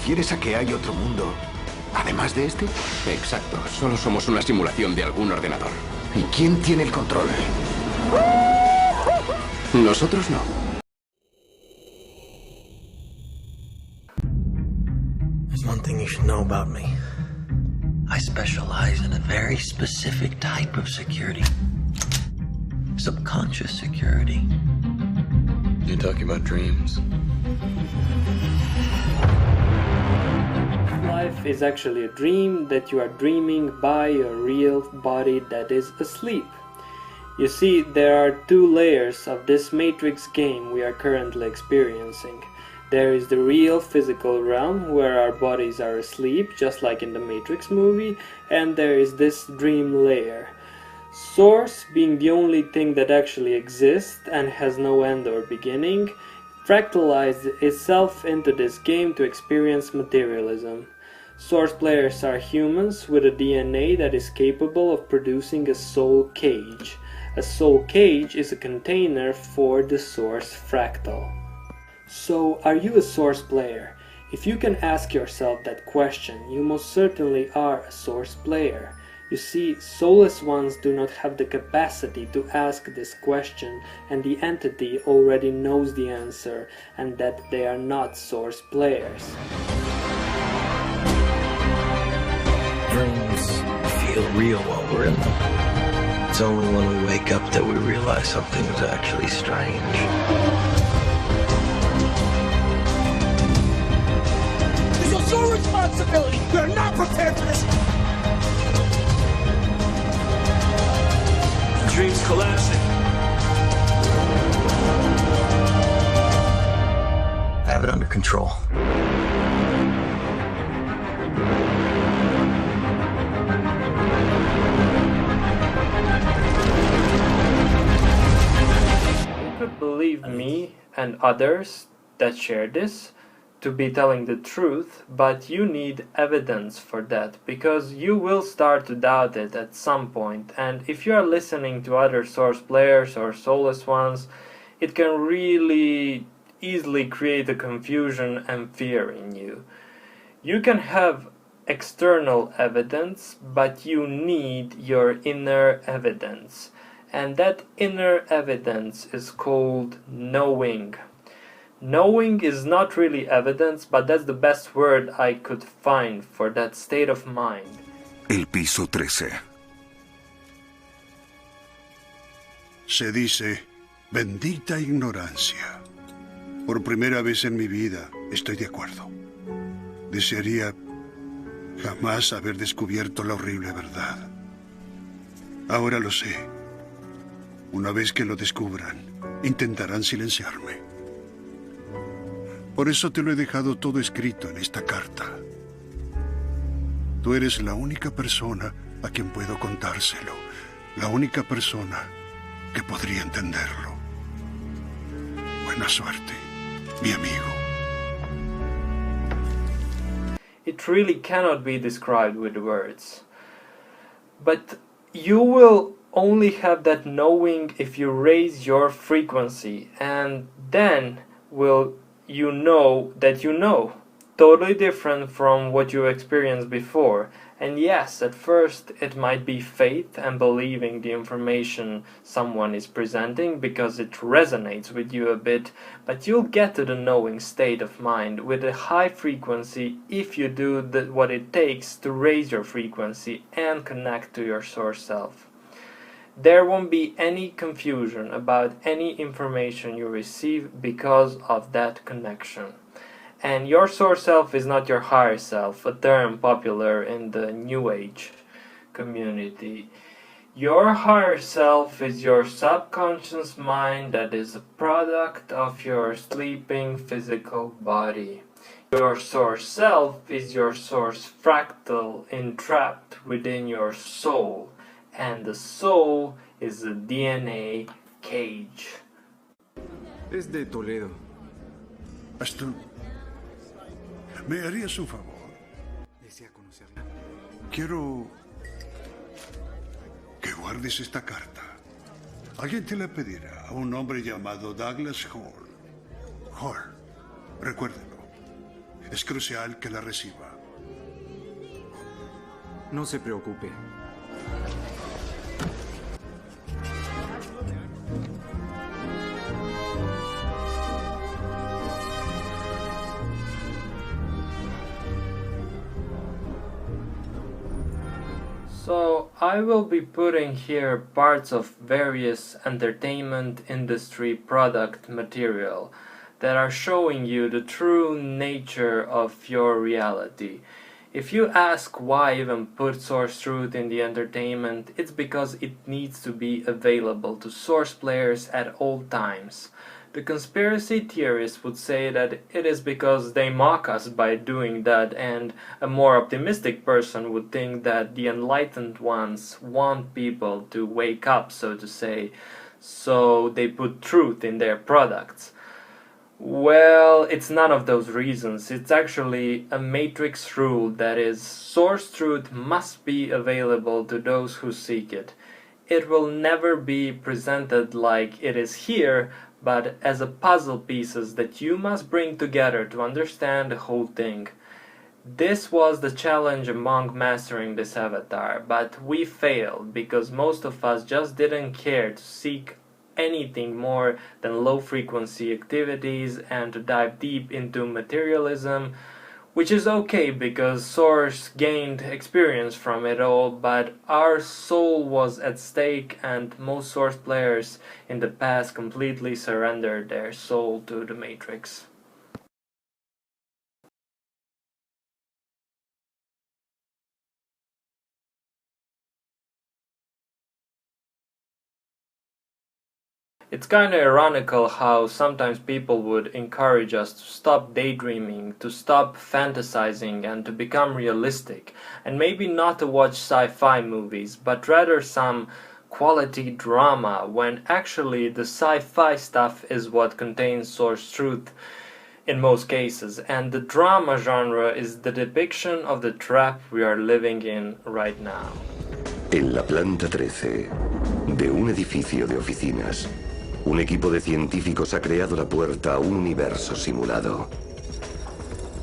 refieres a que hay otro mundo, además de este? Exacto. Solo somos una simulación de algún ordenador. ¿Y quién tiene el control? Nosotros no. There's one thing you should know about me. I specialize in a very specific type of security. Subconscious security. You're talking about dreams? Life is actually a dream that you are dreaming by a real body that is asleep. You see, there are two layers of this Matrix game we are currently experiencing. There is the real physical realm where our bodies are asleep, just like in the Matrix movie, and there is this dream layer. Source, being the only thing that actually exists and has no end or beginning, fractalized itself into this game to experience materialism. Source players are humans with a DNA that is capable of producing a soul cage. A soul cage is a container for the source fractal. So, are you a source player? If you can ask yourself that question, you most certainly are a source player. You see, soulless ones do not have the capacity to ask this question, and the entity already knows the answer, and that they are not source players. Dreams feel real while we're in them. It's only when we wake up that we realize something is actually strange. It's your responsibility! We're not prepared for this! The dream's collapsing. I have it under control. You could believe me and others that share this to be telling the truth, but you need evidence for that, because you will start to doubt it at some point, and if you are listening to other source players or soulless ones, it can really easily create a confusion and fear in you. You can have external evidence, but you need your inner evidence, and that inner evidence is called knowing. Knowing is not really evidence, but that's the best word I could find for that state of mind. El piso 13. Se dice, bendita ignorancia. Por primera vez en mi vida estoy de acuerdo. Desearía jamás haber descubierto la horrible verdad. Ahora lo sé. Una vez que lo descubran, intentarán silenciarme. Por eso te lo he dejado todo escrito en esta carta. Tú eres la única persona a quien puedo contárselo. La única persona que podría entenderlo. Buena suerte, mi amigo. It really cannot be described with words. But you will only have that knowing if you raise your frequency, and then will you know that you know. Totally different from what you experienced before. And yes, at first it might be faith and believing the information someone is presenting because it resonates with you a bit, but you'll get to the knowing state of mind with a high frequency if you do what it takes to raise your frequency and connect to your source self. There won't be any confusion about any information you receive because of that connection. And your source self is not your higher self, a term popular in the New Age community. Your higher self is your subconscious mind that is a product of your sleeping physical body. Your source self is your source fractal entrapped within your soul. And the soul is a DNA cage. Es de Toledo. Astro, ¿me harías un favor? Desea conocerla. Quiero que guardes esta carta. Alguien te la pedirá a un hombre llamado Douglas Hall. Hall, recuérdalo. Es crucial que la reciba. No se preocupe. So I will be putting here parts of various entertainment industry product material that are showing you the true nature of your reality. If you ask why even put source truth in the entertainment, it's because it needs to be available to source players at all times. The conspiracy theorists would say that it is because they mock us by doing that, and a more optimistic person would think that the enlightened ones want people to wake up, so to say, so they put truth in their products. Well, it's none of those reasons. It's actually a matrix rule that is, source truth must be available to those who seek it. It will never be presented like it is here, but as a puzzle pieces that you must bring together to understand the whole thing. This was the challenge among mastering this avatar, but we failed because most of us just didn't care to seek anything more than low-frequency activities and to dive deep into materialism, which is okay because Source gained experience from it all, but our soul was at stake and most Source players in the past completely surrendered their soul to the Matrix. It's kinda ironical how sometimes people would encourage us to stop daydreaming, to stop fantasizing and to become realistic, and maybe not to watch sci-fi movies, but rather some quality drama, when actually the sci-fi stuff is what contains source truth in most cases, and the drama genre is the depiction of the trap we are living in right now. En la planta 13 de un edificio de oficinas, un equipo de científicos ha creado la puerta a un universo simulado.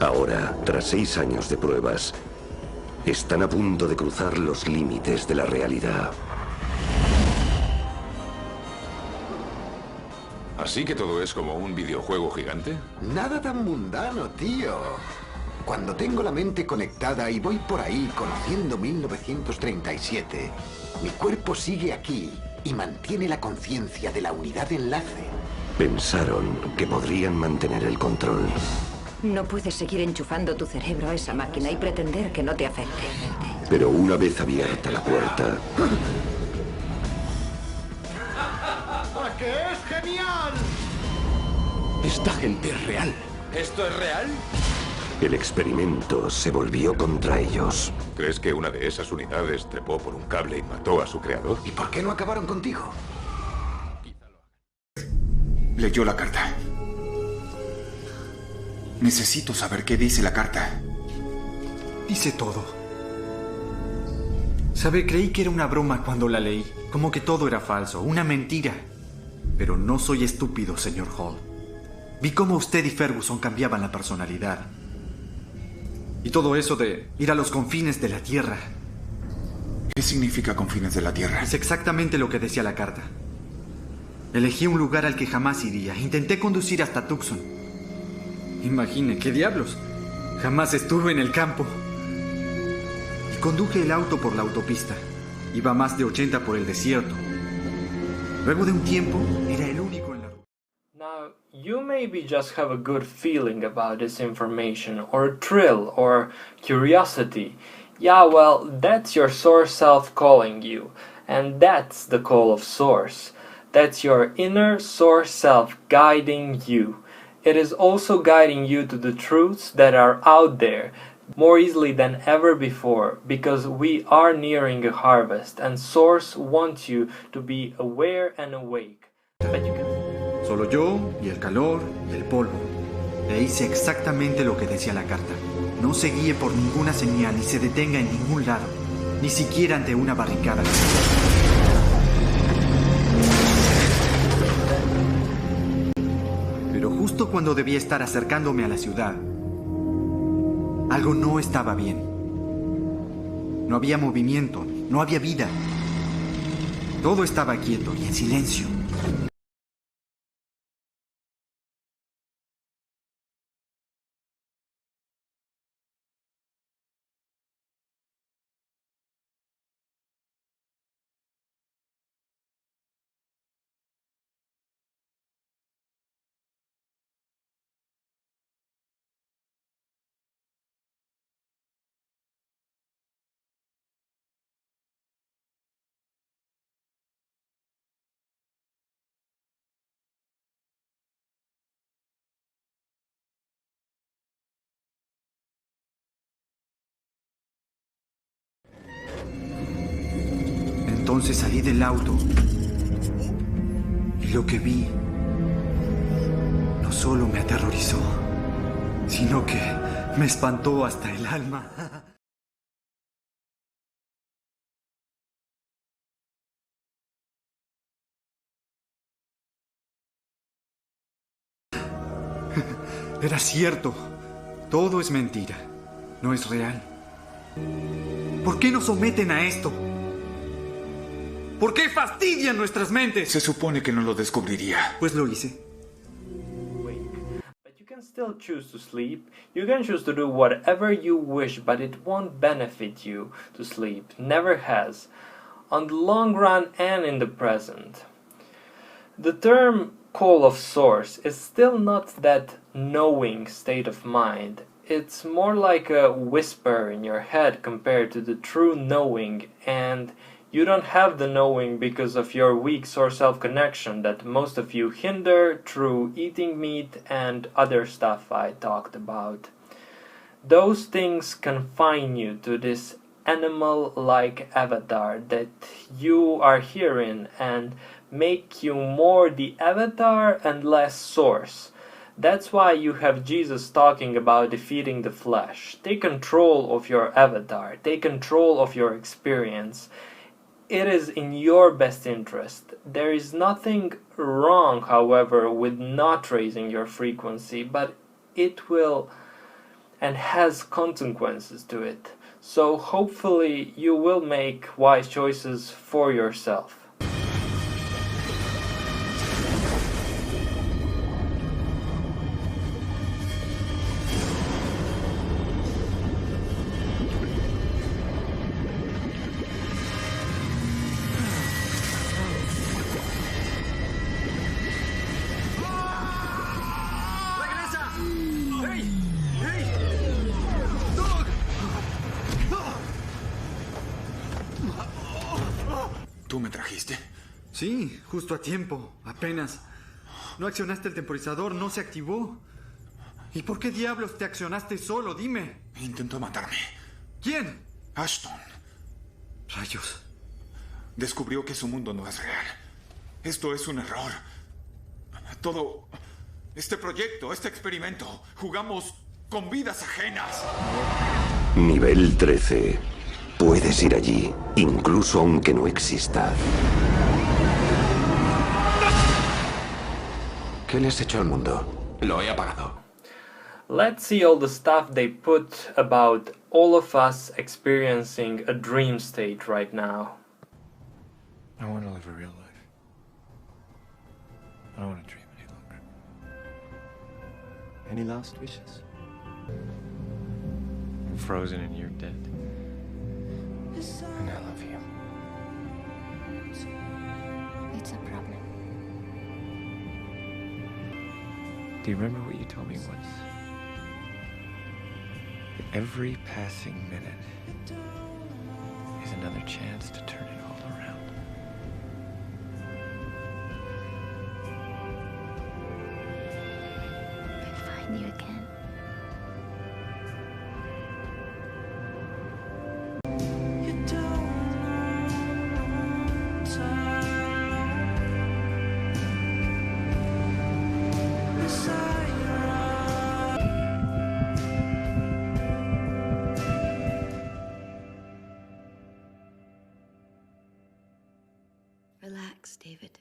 Ahora, tras 6 años de pruebas, están a punto de cruzar los límites de la realidad. ¿Así que todo es como un videojuego gigante? Nada tan mundano, tío. Cuando tengo la mente conectada y voy por ahí conociendo 1937, mi cuerpo sigue aquí y mantiene la conciencia de la unidad de enlace. Pensaron que podrían mantener el control. No puedes seguir enchufando tu cerebro a esa máquina y pretender que no te afecte. Pero una vez abierta la puerta... ¡Que es genial! Esta gente es real. ¿Esto es real? El experimento se volvió contra ellos. ¿Crees que una de esas unidades trepó por un cable y mató a su creador? ¿Y por qué no acabaron contigo? Leyó la carta. Necesito saber qué dice la carta. Dice todo. Sabe, creí que era una broma cuando la leí. Como que todo era falso, una mentira. Pero no soy estúpido, señor Hall. Vi cómo usted y Ferguson cambiaban la personalidad. Y todo eso de ir a los confines de la Tierra. ¿Qué significa confines de la Tierra? Es exactamente lo que decía la carta. Elegí un lugar al que jamás iría. Intenté conducir hasta Tucson. Imagine, ¿qué diablos? Jamás estuve en el campo. Y conduje el auto por la autopista. Iba a más de 80 por el desierto. Luego de un tiempo, era el único en la ruta. Now, you maybe just have a good feeling about this information, or a thrill, or curiosity. Yeah, well, that's your source self calling you. And that's the call of source. That's your inner source self guiding you. It is also guiding you to the truths that are out there, more easily than ever before, because we are nearing a harvest, and Source wants you to be aware and awake. But you can... Solo yo, y el calor, y el polvo. Le hice exactamente lo que decía la carta. No se guíe por ninguna señal, ni se detenga en ningún lado, ni siquiera ante una barricada. Pero justo cuando debía estar acercándome a la ciudad, Algo no estaba bien. No había movimiento, no había vida. Todo estaba quieto y en silencio. Entonces salí del auto y lo que vi no solo me aterrorizó, sino que me espantó hasta el alma. Era cierto. Todo es mentira. No es real. ¿Por qué nos someten a esto? ¿Por qué fastidian nuestras mentes? Se supone que no lo descubriría. Pues lo hice. But you can still choose to sleep. You can choose to do whatever you wish, but it won't benefit you to sleep. Never has. On the long run and in the present. The term call of source is still not that knowing state of mind. It's more like a whisper in your head compared to the true knowing, and you don't have the knowing because of your weak source self-connection that most of you hinder through eating meat and other stuff I talked about. Those things confine you to this animal-like avatar that you are here in and make you more the avatar and less source. That's why you have Jesus talking about defeating the flesh. Take control of your avatar. Take control of your experience. It is in your best interest. There is nothing wrong, however, with not raising your frequency, but it will and has consequences to it. So hopefully you will make wise choices for yourself. ¿Tú me trajiste? Sí, justo a tiempo, apenas. No accionaste el temporizador, no se activó. ¿Y por qué diablos te accionaste solo? Dime. Intentó matarme. ¿Quién? Ashton. Rayos. Descubrió que su mundo no es real. Esto es un error. Todo... Este proyecto, este experimento, jugamos con vidas ajenas. Nivel 13. Puedes ir allí, incluso aunque no exista. ¿Qué le has hecho al mundo? Lo he apagado. Let's see all the stuff they put about all of us experiencing a dream state right now. I want to live a real life. I don't want to dream any longer. Any last wishes? I'm frozen and you're dead. And I love you. It's a problem. Do you remember what you told me once? That every passing minute is another chance to turn it all around. I'd find you again. Relax, David.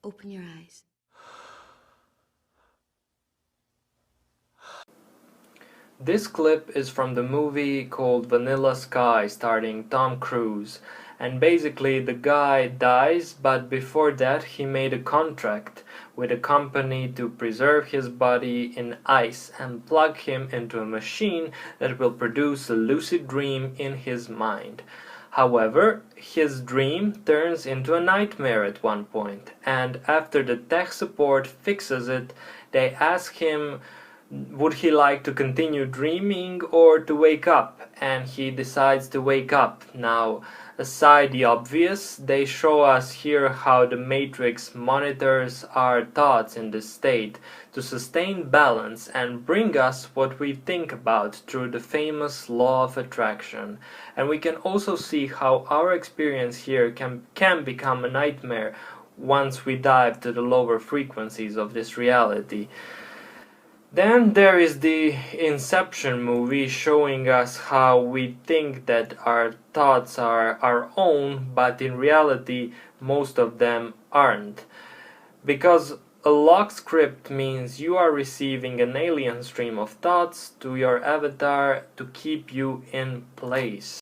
Open your eyes. This clip is from the movie called Vanilla Sky starring Tom Cruise, and basically the guy dies, but before that he made a contract with a company to preserve his body in ice and plug him into a machine that will produce a lucid dream in his mind. However, his dream turns into a nightmare at one point, and after the tech support fixes it, they ask him would he like to continue dreaming or to wake up, and he decides to wake up. Now, aside the obvious, they show us here how the Matrix monitors our thoughts in this state to sustain balance and bring us what we think about through the famous law of attraction. And we can also see how our experience here can become a nightmare once we dive to the lower frequencies of this reality. Then there is the Inception movie showing us how we think that our thoughts are our own, but in reality most of them aren't. Because a lock script means you are receiving an alien stream of thoughts to your avatar to keep you in place.